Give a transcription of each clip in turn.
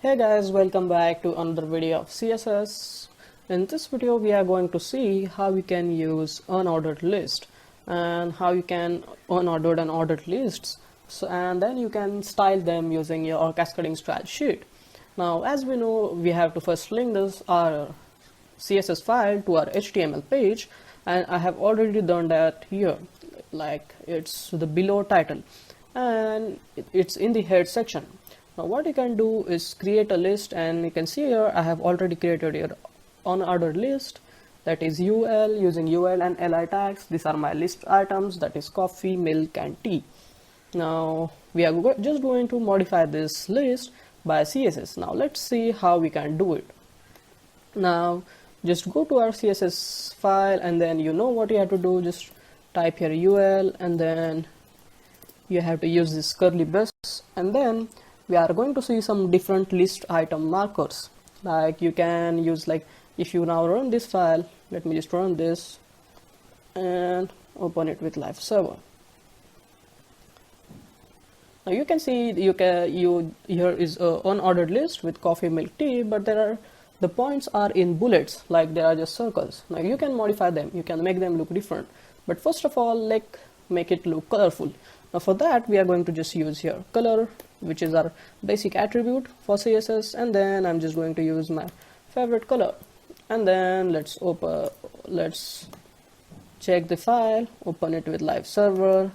Hey guys, welcome back to another video of CSS. In this video we are going to see how we can use unordered list and how you can unordered and ordered lists, and then you can style them using your cascading style sheet. Now as we know, we have to first link this our CSS file to our HTML page, and I have already done that here. Like, it's the below title and it's in the head section. Now what you can do is create a list, and you can see here I have already created your unordered list, that is UL, using UL and LI tags. These are my list items, that is coffee, milk and tea. Now we are just going to modify this list by CSS. Now let's see how we can do it. Now just go to our CSS file, and then you know what you have to do. Just type here UL, and then you have to use this curly braces, and then we are going to see some different list item markers. Like, you can use, like, if you now run this file, let me just run this and open it with live server. Now you can see here is a unordered list with coffee, milk, tea, but the points are in bullets, like they are just circles. Now you can modify them, you can make them look different, but first of all, like, make it look colorful. Now for that we are going to just use here color, which is our basic attribute for CSS, and then I'm just going to use my favorite color, and then let's check the file, open it with live server,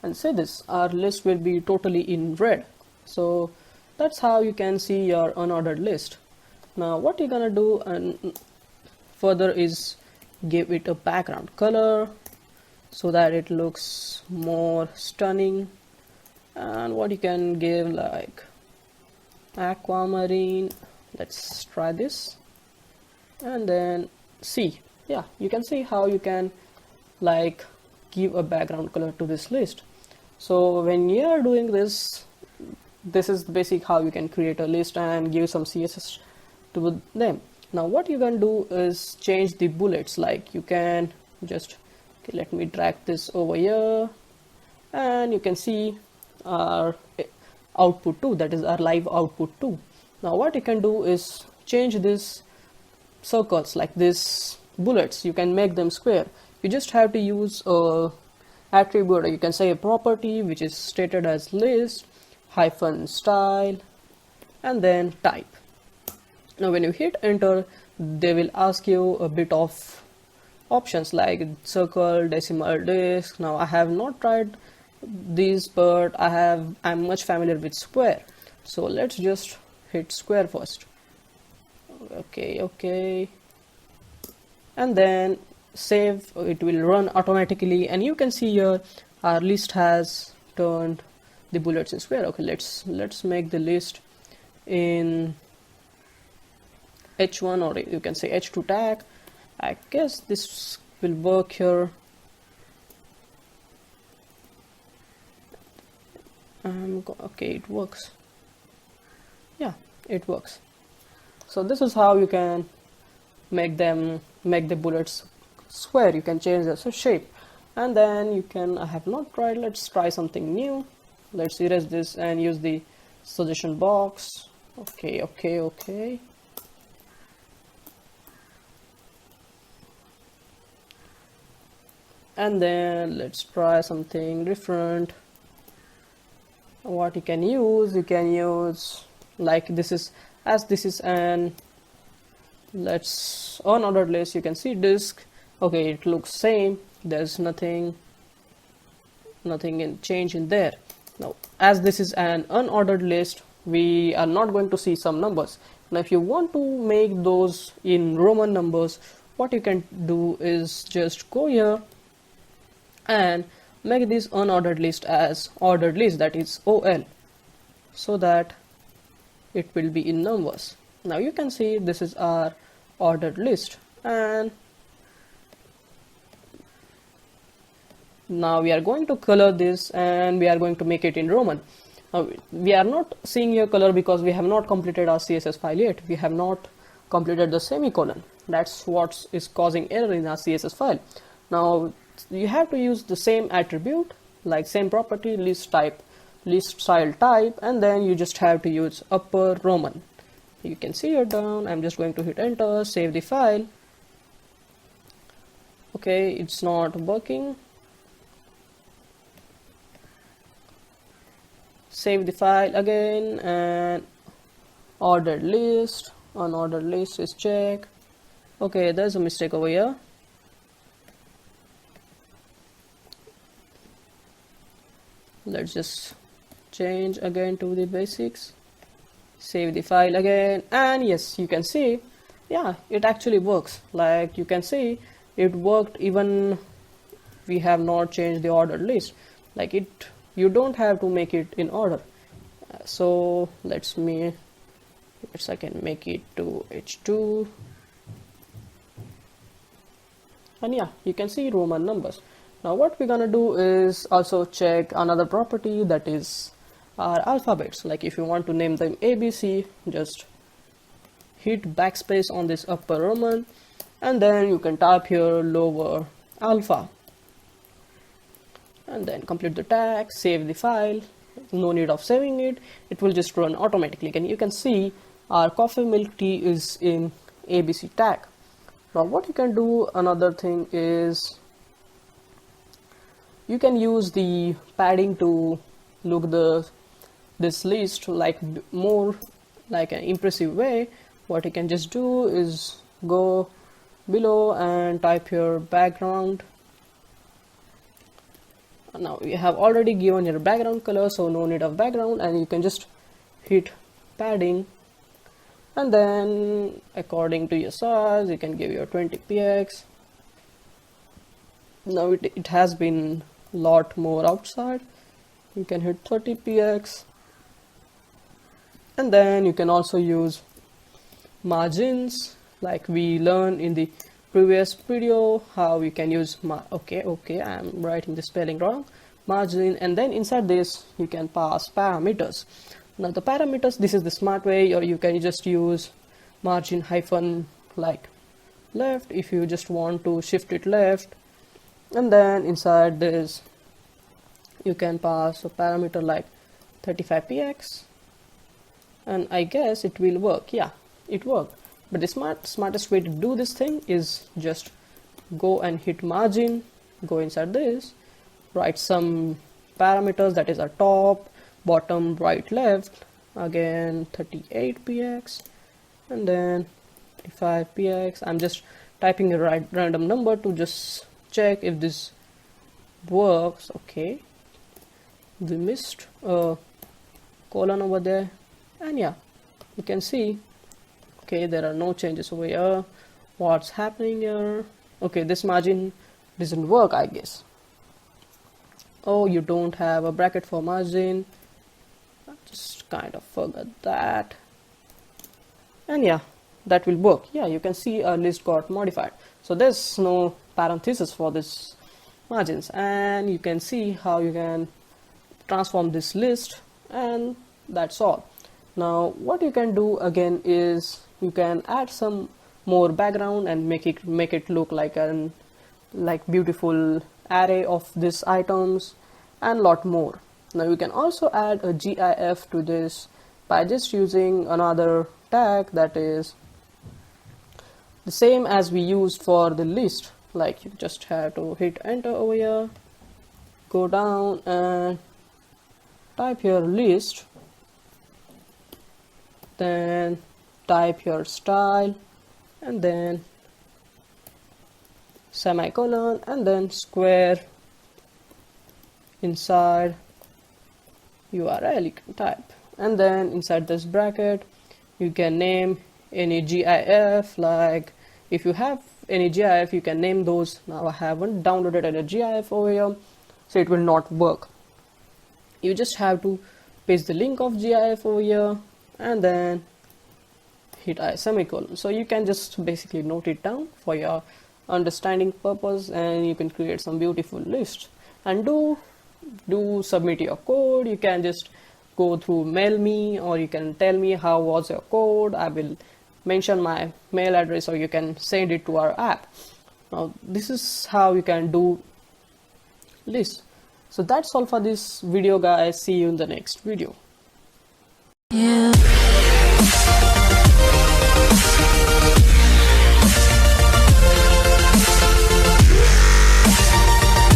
and say this, our list will be totally in red. So that's how you can see your unordered list. Now what you're gonna do and further is give it a background color so that it looks more stunning, and what you can give, like aquamarine. Let's try this, and then see, yeah, you can see how you can, like, give a background color to this list. So when you are doing this, this is the basic how you can create a list and give some CSS to them. Now what you can do is change the bullets. Like, you can just, okay, let me drag this over here, and you can see our output 2, that is our live output 2. Now what you can do is change this circles, like this bullets, you can make them square. You just have to use a attribute, or you can say a property, which is stated as list hyphen style and then type. Now when you hit enter, they will ask you a bit of options like circle, decimal disc. Now I have not tried these, but I'm much familiar with square, so let's just hit square first. Okay, and then save. It will run automatically, and you can see here our list has turned the bullets in square. Okay, let's make the list in H1, or you can say H2 tag. I guess this will work here. Okay, it works. Yeah, it works. So this is how you can make the bullets square. You can change the shape, and then you can, I have not tried, let's try something new. Let's erase this and use the suggestion box. Okay, and then let's try something different. What you can use, like, this is an let's unordered list. You can see disk. Okay, it looks same, there's nothing in change in there. Now as this is an unordered list, we are not going to see some numbers. Now if you want to make those in Roman numbers, what you can do is just go here and make this unordered list as ordered list, that is OL, so that it will be in numbers. Now you can see this is our ordered list, and now we are going to color this, and we are going to make it in Roman. Now we are not seeing your color because we have not completed our CSS file yet. We have not completed the semicolon. That's what is causing error in our CSS file. Now you have to use the same attribute, like same property, list type list style type, and then you just have to use upper Roman. You can see it down. I'm just going to hit enter, save the file. Okay, it's not working. Save the file again, and ordered list, unordered list is checked. Okay, there's a mistake over here. Let's just change again to the basics, save the file again, and yes, you can see, yeah, it actually works. Like you can see, it worked even we have not changed the ordered list. Like it, you don't have to make it in order. So let's I can make it to H2, and yeah, you can see Roman numbers. Now what we're gonna do is also check another property, that is our alphabets. Like if you want to name them ABC, just hit backspace on this upper Roman, and then you can type here lower alpha, and then complete the tag, save the file. No need of saving it, it will just run automatically. And you can see our coffee milk tea is in ABC tag. Now what you can do, another thing is, you can use the padding to look this list like more like an impressive way. What you can just do is go below and type your background. Now you have already given your background color, so no need of background, and you can just hit padding, and then according to your size you can give your 20px. Now it has been lot more outside, you can hit 30px, and then you can also use margins, like we learned in the previous video how you can use okay, I'm writing the spelling wrong, margin, and then inside this you can pass parameters. Now the parameters, this is the smart way, or you can just use margin hyphen like left if you just want to shift it left, and then inside this you can pass a parameter like 35px, and I guess it will work. Yeah, it worked. But the smartest way to do this thing is just go and hit margin, go inside this, write some parameters, that is our top, bottom, right, left, again 38px, and then 35px. I'm just typing a random number to just check if this works. Okay, we missed a colon over there, and yeah, you can see, okay, there are no changes over here. What's happening here? Okay, this margin doesn't work, I guess. Oh, you don't have a bracket for margin. I just kind of forgot that. And yeah, that will work. Yeah, you can see our list got modified. So there's no parenthesis for this margins, and you can see how you can transform this list, and that's all. Now what you can do again is you can add some more background and make it look like an beautiful array of these items and lot more. Now you can also add a GIF to this by just using another tag that is the same as we used for the list. Like you just have to hit enter over here, go down and type your list, then type your style, and then semicolon, and then square inside URL you can type, and then inside this bracket you can name any GIF. Like if you have any GIF, you can name those. Now I haven't downloaded any GIF over here, so it will not work. You just have to paste the link of GIF over here and then hit a semicolon. So you can just basically note it down for your understanding purpose, and you can create some beautiful lists and do submit your code. You can just go through mail me, or you can tell me how was your code. I will mention my mail address, or you can send it to our app. Now this is how you can do lists. So that's all for this video guys. See you in the next video.